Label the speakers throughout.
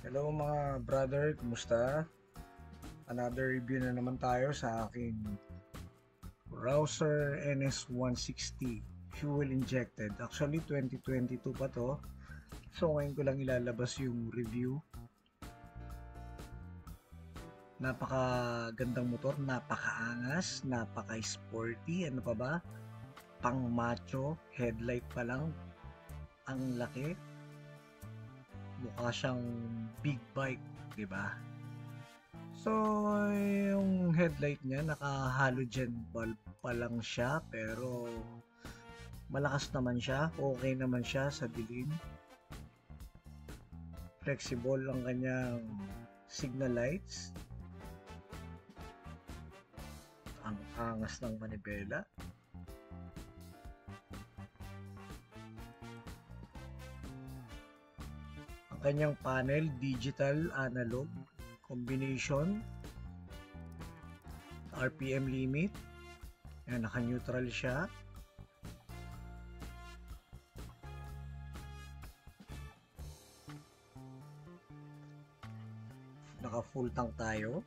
Speaker 1: Hello mga brother, kumusta? Another review na naman tayo sa aking Rouser NS160 fuel injected. Actually 2022 pa to. So ngayon ko lang ilalabas yung review. Napakagandang motor, napakaangas, napaka-sporty, ano pa ba? Pang macho, headlight pa lang. Ang laki. Mukha siyang big bike, 'di ba? So, yung headlight niya, naka-halogen bulb pa lang siya, pero malakas naman siya, okay naman siya sa dilim. Flexible ang kanyang signal lights. Ang angas ng manibela. Ang kanyang panel, digital, analog, combination, RPM limit. Ayan, naka-neutral siya. Naka-full tank tayo.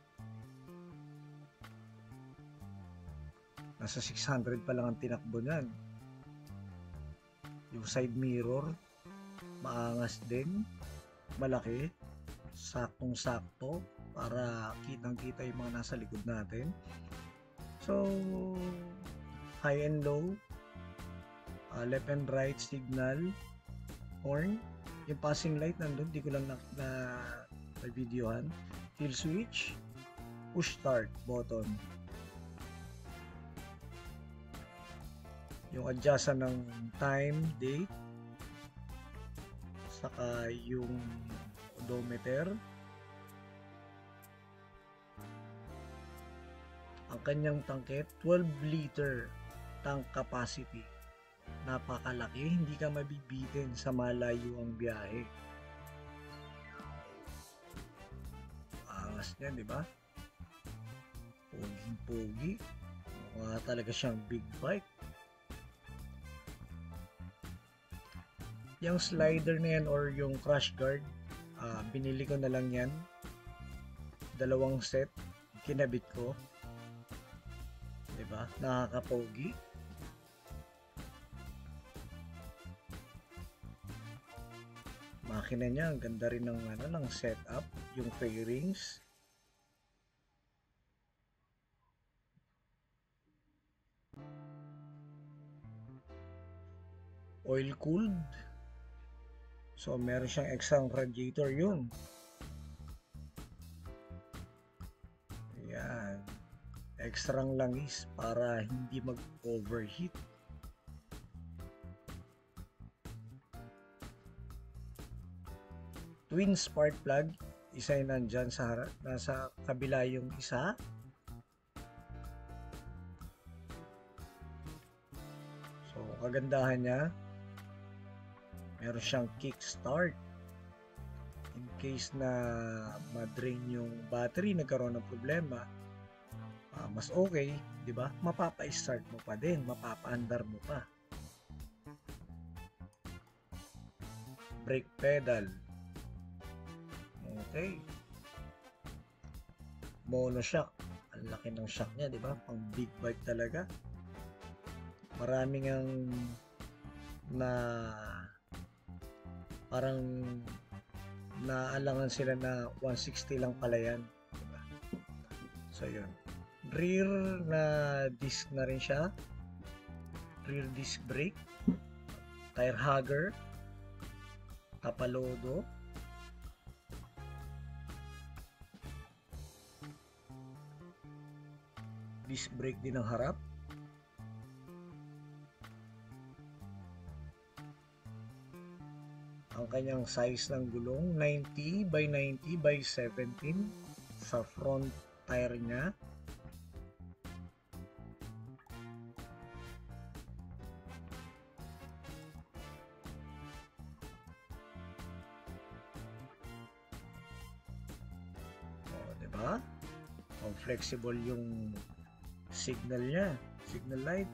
Speaker 1: Nasa 600 pa lang ang tinakbo niyan. Yung side mirror, maangas din. Malaki. Saktong-sakto para kitang-kita yung mga nasa likod natin. So, high and low, left and right signal, horn, yung passing light nandun, di ko lang na videohan. Kill switch, push start button, yung adjustan ng time, date, saka yung odometer. Ang kanyang tangke, 12 liter tank capacity. Napakalaki, hindi ka mabibitin sa malayo ang biyahe. Angas niya, di ba? Pogi-pogi. Mukha talaga siyang big bike. Yung slider na yan or yung crash guard, binili ko na lang yan. 2 set, kinabit ko. Diba? Nakakapogi. Makina niya, ang ganda rin ng setup, yung fairings. Oil cooled. So meron siyang extra radiator yun. Ayan. Extrang langis para hindi mag-overheat. Twin spark plug, isa yung nandyan sa nasa kabila yung isa. So kagandahan niya, meron siyang kickstart in case na ma-drain yung battery, nagkaroon ng problema. Mas okay, di ba? Mapapa-start mo pa din, mapapa-andar mo pa. Brake pedal. Okay. Mono shock. Ang laki ng shock niya, di ba? Pang big bike talaga. Maraming ang parang naalangan sila na 160 lang pala yan, diba? So yun, rear na disc na rin siya, rear disc brake, tire hugger, tapalodo, disc brake din ang harap. Ang kanyang size ng gulong, 90 by 90 by 17 sa front tire niya. O, diba? O, flexible yung signal niya, signal light.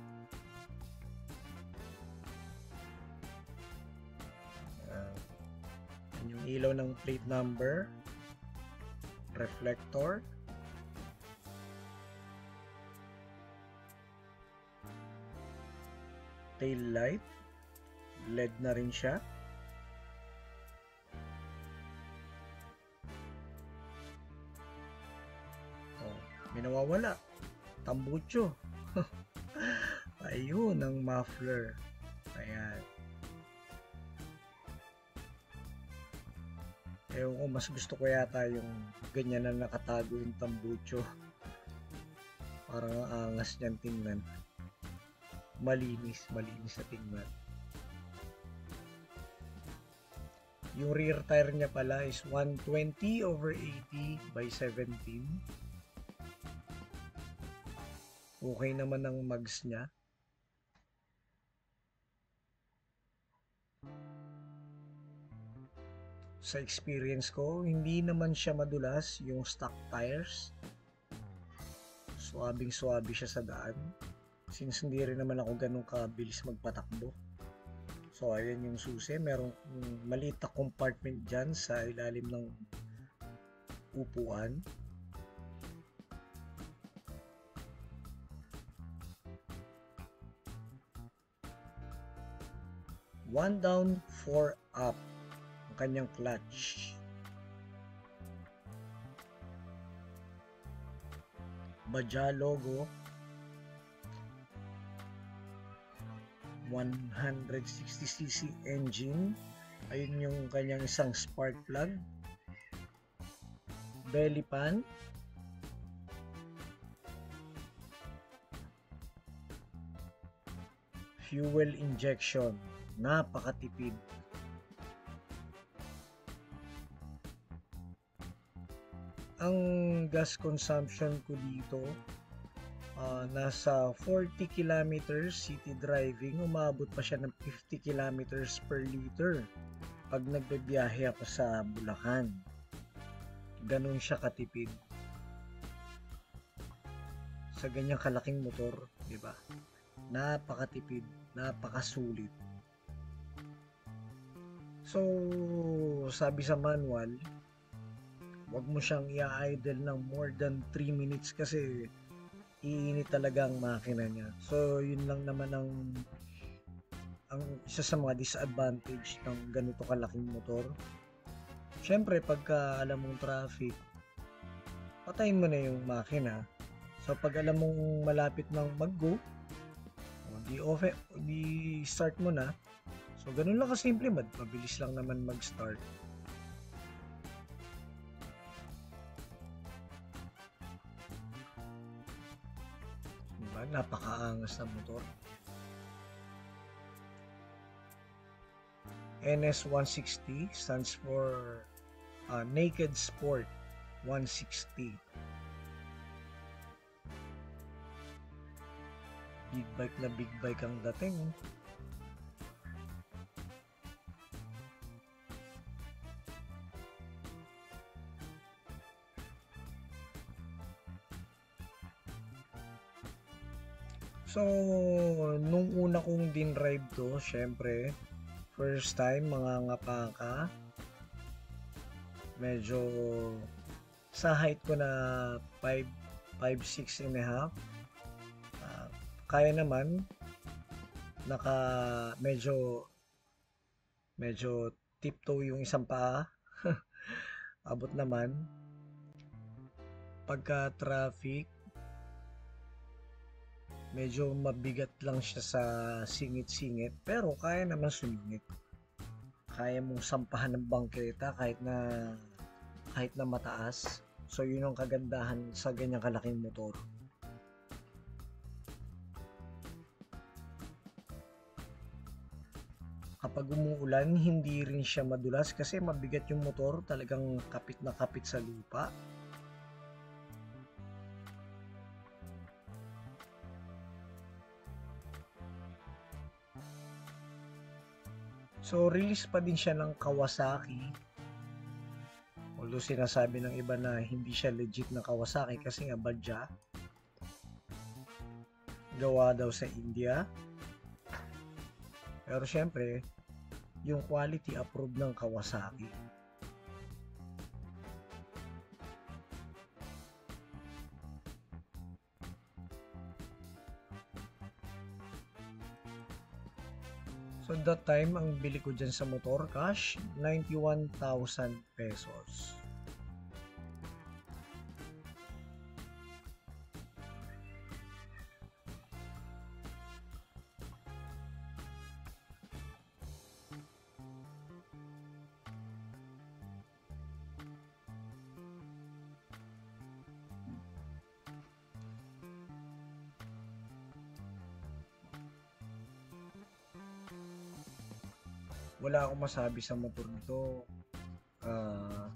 Speaker 1: Yung ilaw ng plate number, reflector, tail light, LED na rin siya. Oh, may nawawala. Tambucho. Ayun ang muffler. Ayan. Ewan ko, mas gusto ko yata yung ganyan na nakatago yung tambucho. Parang ang angas niyan tingnan. Malinis na tingnan. Yung rear tire niya pala is 120/80 by 17. Okay naman ang mags niya. Sa experience ko, hindi naman siya madulas yung stock tires. Suwabing-suwabe siya sa daan. Since hindi rin naman ako ganun kabilis magpatakbo. So ayan yung susi, merong maliit na compartment dyan sa ilalim ng upuan. One down, 4 up ang kanyang clutch. Baja logo, 160cc engine. Ayun yung kanyang isang spark plug. Belly pan. Fuel injection. Napakatipid. Ang gas consumption ko dito nasa 40 kilometers city driving, umabot pa siya ng 50 kilometers per liter pag nagbibiyahe ako sa Bulacan. Ganun siya katipid sa ganyang kalaking motor, di ba? Napakatipid, napakasulit. So, sabi sa manual, wag mo siyang i-idle ng more than 3 minutes kasi iinit talaga ang makina niya. So, yun lang naman ang isa sa mga disadvantage ng ganito kalaking motor. Siyempre, pagka alam mong traffic, patayin mo na yung makina. So, pag alam mong malapit nang mag-go, di start mo na. So, ganun lang kasimple, mabilis lang naman mag-start. Diba? Napakaangas na motor. NS160 stands for Naked Sport 160. Big bike ang dating. So, nung una kong din-drive to, syempre, first time, mga ngapaka. Medyo, sa height ko na 5'6" and a half. Kaya naman, medyo tiptoe yung isang paa. Abot naman. Pagka traffic, medyo mabigat lang siya sa singit-singit, pero kaya naman sumingit. Kaya mong sampahan ng bangketa kahit na mataas. So yun ang kagandahan sa ganyang kalaking motor. Kapag umuulan, hindi rin siya madulas kasi mabigat yung motor, talagang kapit na kapit sa lupa. So, release pa din siya ng Kawasaki. Although sinasabi ng iba na hindi siya legit na Kawasaki kasi nga badya. Gawa daw sa India. Pero syempre, yung quality approved ng Kawasaki. So that time, ang bili ko dyan sa motor, cash, 91,000 pesos. Wala akong masabi sa motor nito. Ah,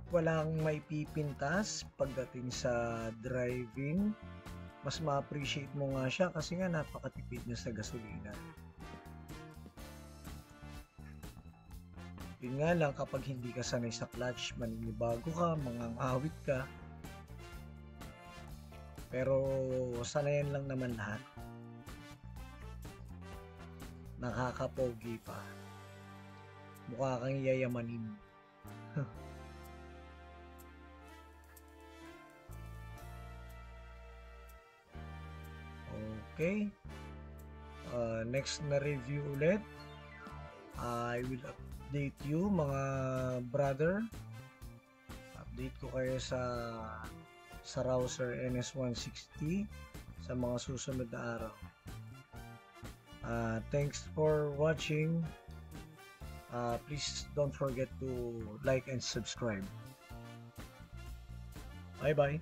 Speaker 1: walang maipipintas pagdating sa driving. Mas ma-appreciate mo nga siya kasi nga napakatipid niya sa gasolina. Yun nga lang, kapag hindi ka sanay sa clutch, maninibago ka, mangangawit ka. Pero sanayan lang naman lahat. Nakakapogi pa. Mukha kang yayamanin. Okay. Next na review ulit. I will update you mga brother. Update ko kayo sa Rouser NS160 sa mga susunod na araw. Thanks for watching. Please don't forget to like and subscribe. Bye bye.